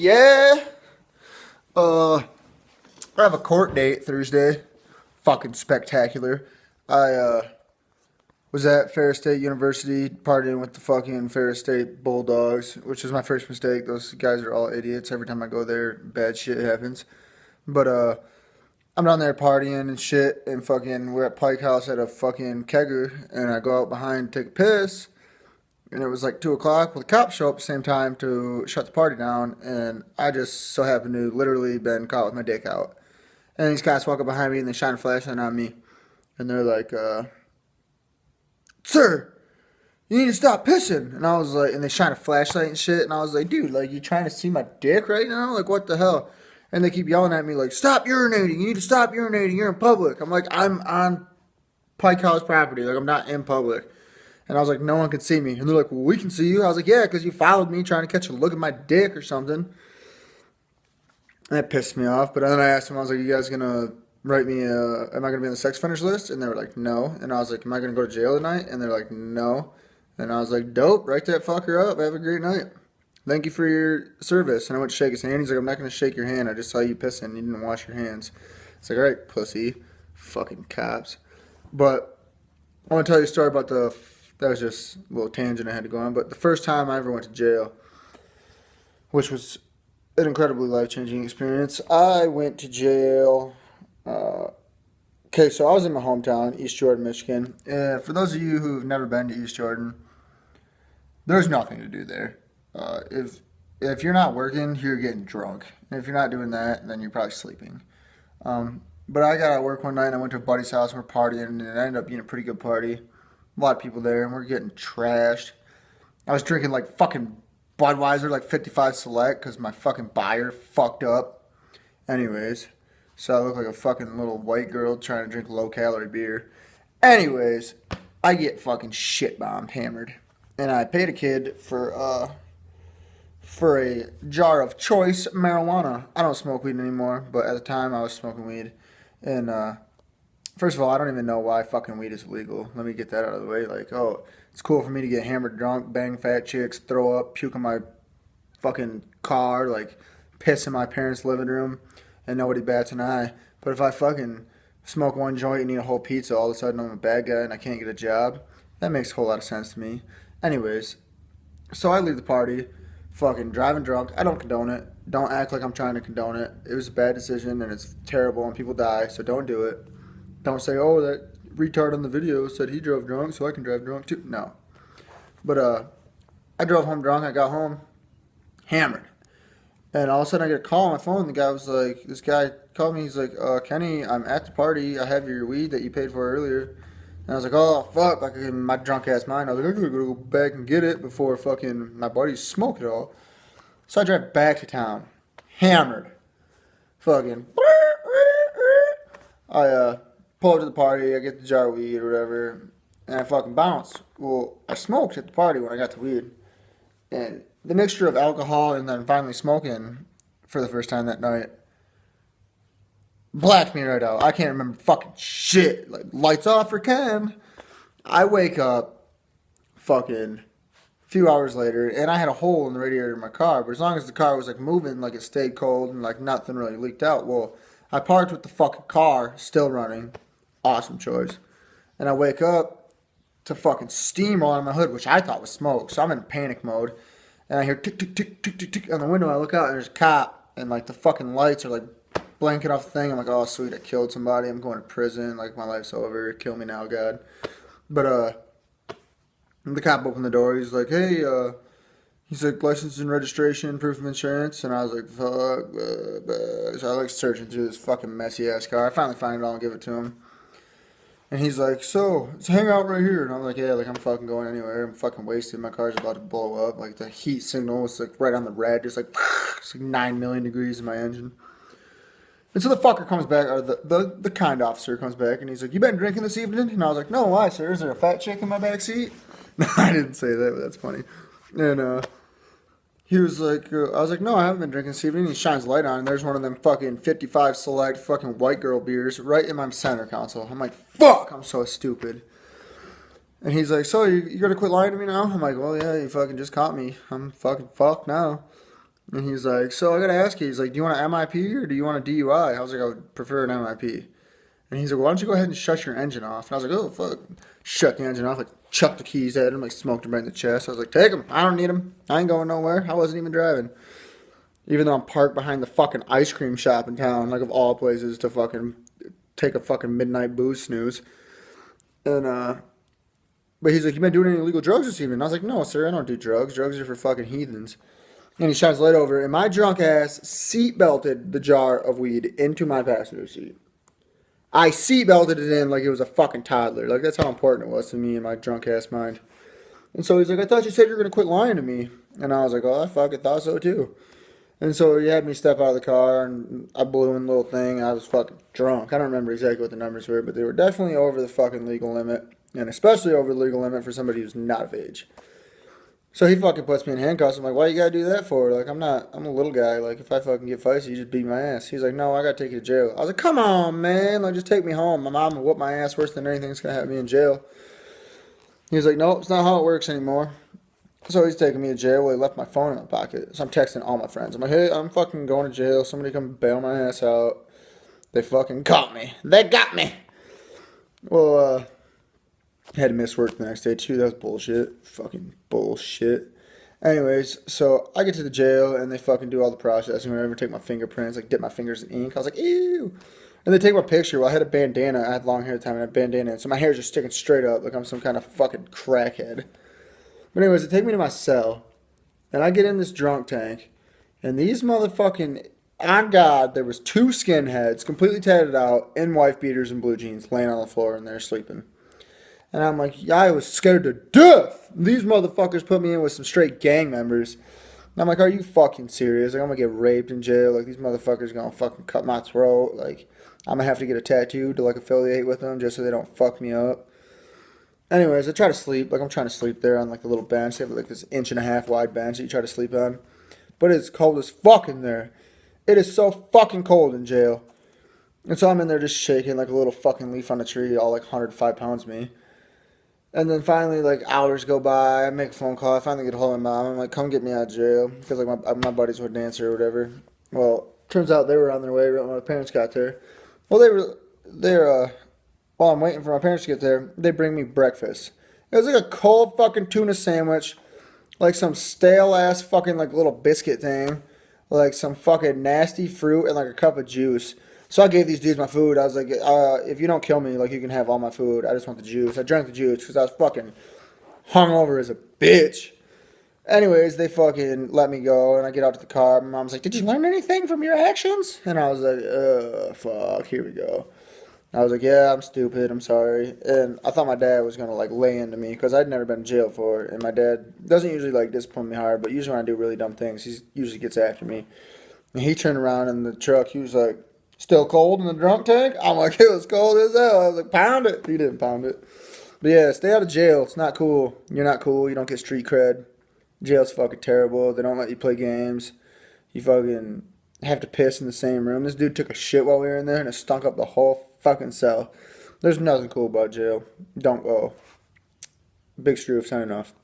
Yeah. I have a court date Thursday. Fucking spectacular. I was at Ferris State University partying with the fucking Ferris State Bulldogs, which was my first mistake. Those guys are all idiots. Every time I go there, bad shit happens. But I'm down there partying and shit, and fucking we're at Pike House at a fucking kegger, and I go out behind to take a piss, and it was like 2 o'clock. Well, the cops show up at the same time to shut the party down, and I just so happened to literally been caught with my dick out. And these guys walk up behind me and they shine a flashlight on me, and they're like, "Sir, you need to stop pissing." And I was like, and they shine a flashlight and shit, and I was like, "Dude, like, you trying to see my dick right now? Like, what the hell?" And they keep yelling at me like, "Stop urinating! You need to stop urinating! You're in public." I'm like, "I'm on Pike House property. Like, I'm not in public." And I was like, "No one can see me." And they're like, "Well, we can see you." I was like, "Yeah, because you followed me trying to catch a look at my dick or something." And that pissed me off. But then I asked them, I was like, "You guys gonna write me, am I gonna be on the sex offenders list?" And they were like, "No." And I was like, "Am I gonna go to jail tonight?" And they're like, "No." And I was like, "Dope, write that fucker up. Have a great night. Thank you for your service." And I went to shake his hand. He's like, "I'm not gonna shake your hand. I just saw you pissing. You didn't wash your hands." It's like, "All right, pussy." Fucking cops. But I want to tell you a story about that was just a little tangent I had to go on. But the first time I ever went to jail, which was an incredibly life-changing experience. I went to jail. Okay, so I was in my hometown, East Jordan, Michigan. And for those of you who've never been to East Jordan, there's nothing to do there. If you're not working, you're getting drunk. And if you're not doing that, then you're probably sleeping. But I got out of work one night and I went to a buddy's house and we're partying, and it ended up being a pretty good party. A lot of people there, and we're getting trashed. I was drinking like fucking Budweiser, like 55 Select, because my fucking buyer fucked up. Anyways, so I look like a fucking little white girl trying to drink low-calorie beer. Anyways, I get fucking shit-bombed, hammered. And I paid a kid for a jar of choice marijuana. I don't smoke weed anymore, but at the time I was smoking weed. And first of all, I don't even know why fucking weed is illegal. Let me get that out of the way. Like, oh, it's cool for me to get hammered drunk, bang fat chicks, throw up, puke in my fucking car, like piss in my parents' living room, and nobody bats an eye. But if I fucking smoke one joint and eat a whole pizza, all of a sudden I'm a bad guy and I can't get a job, that makes a whole lot of sense to me. Anyways, so I leave the party, fucking driving drunk. I don't condone it. Don't act like I'm trying to condone it. It was a bad decision and it's terrible and people die, so don't do it. Don't say, "Oh, that retard on the video said he drove drunk, so I can drive drunk too." No. But I drove home drunk. I got home hammered. And all of a sudden I get a call on my phone. The guy was like, this guy called me. He's like, "Kenny, I'm at the party. I have your weed that you paid for earlier." And I was like, "Oh, fuck." Like, in my drunk ass mind, I was like, "I gotta go back and get it before fucking my buddies smoke it all." So I drive back to town. Hammered. Fucking. I pull up to the party, I get the jar of weed or whatever, and I fucking bounce. Well, I smoked at the party when I got the weed. And the mixture of alcohol and then finally smoking for the first time that night blacked me right out. I can't remember fucking shit. Like, lights off for Ken. I wake up fucking a few hours later, and I had a hole in the radiator of my car, but as long as the car was like moving, like it stayed cold and like nothing really leaked out. Well, I parked with the fucking car still running. Awesome choice. And I wake up to fucking steam all on my hood, which I thought was smoke. So I'm in panic mode. And I hear tick, tick, tick, tick, tick, tick on the window. I look out and there's a cop. And like the fucking lights are like blanket off the thing. I'm like, "Oh, sweet, I killed somebody. I'm going to prison. Like, my life's over. Kill me now, God." But the cop opened the door. He's like, "Hey, he's like, license and registration, proof of insurance." And I was like, "Fuck." So I like searching through this fucking messy ass car. I finally find it all and give it to him. And he's like, "So, let's hang out right here." And I'm like, "Yeah, like, I'm fucking going anywhere. I'm fucking wasted. My car's about to blow up." Like, the heat signal was like right on the red. Just like, it's like 9 million degrees in my engine. And so the fucker comes back, or the kind officer comes back, and he's like, "You been drinking this evening?" And I was like, "No, why, sir? Is there a fat chick in my back seat?" No, I didn't say that, but that's funny. And he was like, I was like, "No, I haven't been drinking this evening." He shines light on, and there's one of them fucking 55 Select fucking white girl beers right in my center console. I'm like, "Fuck, I'm so stupid." And he's like, "So, you gonna quit lying to me now?" I'm like, "Well, yeah, you fucking just caught me. I'm fucking fucked now." And he's like, so I gotta ask you, he's like, do you want an MIP or do you want a DUI? I was like, I would prefer an MIP. And he's like, why don't you go ahead and shut your engine off? And I was like, oh, fuck. Shut the engine off, like, chuck the keys at him, like, smoked him right in the chest. I was like, take him. I don't need him. I ain't going nowhere. I wasn't even driving. Even though I'm parked behind the fucking ice cream shop in town, like, of all places to fucking take a fucking midnight booze snooze. And, but he's like, you been doing any illegal drugs this evening? And I was like, no, sir, I don't do drugs. Drugs are for fucking heathens. And he shines light over, and my drunk ass seat belted the jar of weed into my passenger seat. I seat belted it in like it was a fucking toddler. Like, that's how important it was to me in my drunk ass mind. And so he's like, I thought you said you were going to quit lying to me. And I was like, oh, I fucking thought so too. And so he had me step out of the car, and I blew in the little thing. I was fucking drunk. I don't remember exactly what the numbers were, but they were definitely over the fucking legal limit. And especially over the legal limit for somebody who's not of age. So he fucking puts me in handcuffs. I'm like, why you gotta do that for? Like, I'm a little guy. Like, if I fucking get feisty, you just beat my ass. He's like, no, I gotta take you to jail. I was like, come on, man. Like, just take me home. My mom will whoop my ass worse than anything that's gonna have me in jail. He's like, nope, it's not how it works anymore. So he's taking me to jail. Well, he left my phone in my pocket. So I'm texting all my friends. I'm like, hey, I'm fucking going to jail. Somebody come bail my ass out. They fucking caught me. They got me. Well, had to miss work the next day too. That was bullshit. Fucking bullshit. Anyways, so I get to the jail and they fucking do all the processing, whatever, take my fingerprints, like dip my fingers in ink. I was like, ew. And they take my picture. Well, I had a bandana. I had long hair at the time and I had a bandana. And so my hair is just sticking straight up like I'm some kind of fucking crackhead. But anyways, they take me to my cell. And I get in this drunk tank. And these motherfucking, on God, there was two skinheads completely tatted out in wife beaters and blue jeans laying on the floor and they're sleeping. And I'm like, yeah, I was scared to death. These motherfuckers put me in with some straight gang members. And I'm like, are you fucking serious? Like, I'm gonna get raped in jail. Like, these motherfuckers gonna fucking cut my throat. Like, I'm gonna have to get a tattoo to, like, affiliate with them just so they don't fuck me up. Anyways, I try to sleep. Like, I'm trying to sleep there on, like, a little bench. They have, like, this 1.5 inch wide bench that you try to sleep on. But it's cold as fuck in there. It is so fucking cold in jail. And so I'm in there just shaking like a little fucking leaf on a tree, all like 105 pounds me. And then finally, like, hours go by. I make a phone call. I finally get a hold of my mom. I'm like, come get me out of jail. Because, like, my buddies would dancer or whatever. Well, turns out they were on their way right when my parents got there. Well, while I'm waiting for my parents to get there, they bring me breakfast. It was like a cold fucking tuna sandwich. Like some stale-ass fucking, like, little biscuit thing. Like some fucking nasty fruit and, like, a cup of juice. So I gave these dudes my food. I was like, if you don't kill me, like, you can have all my food. I just want the juice. I drank the juice because I was fucking hungover as a bitch. Anyways, they fucking let me go, and I get out to the car. My mom's like, did you learn anything from your actions? And I was like, fuck, here we go. I was like, yeah, I'm stupid. I'm sorry. And I thought my dad was going to, like, lay into me because I'd never been in jail before. And my dad doesn't usually, like, discipline me hard, but usually when I do really dumb things, he usually gets after me. And he turned around in the truck. He was like, still cold in the drunk tank? I'm like, it was cold as hell. I was like, pound it. He didn't pound it. But yeah, stay out of jail. It's not cool. You're not cool. You don't get street cred. Jail's fucking terrible. They don't let you play games. You fucking have to piss in the same room. This dude took a shit while we were in there and it stunk up the whole fucking cell. There's nothing cool about jail. Don't go. Big Screw signing off.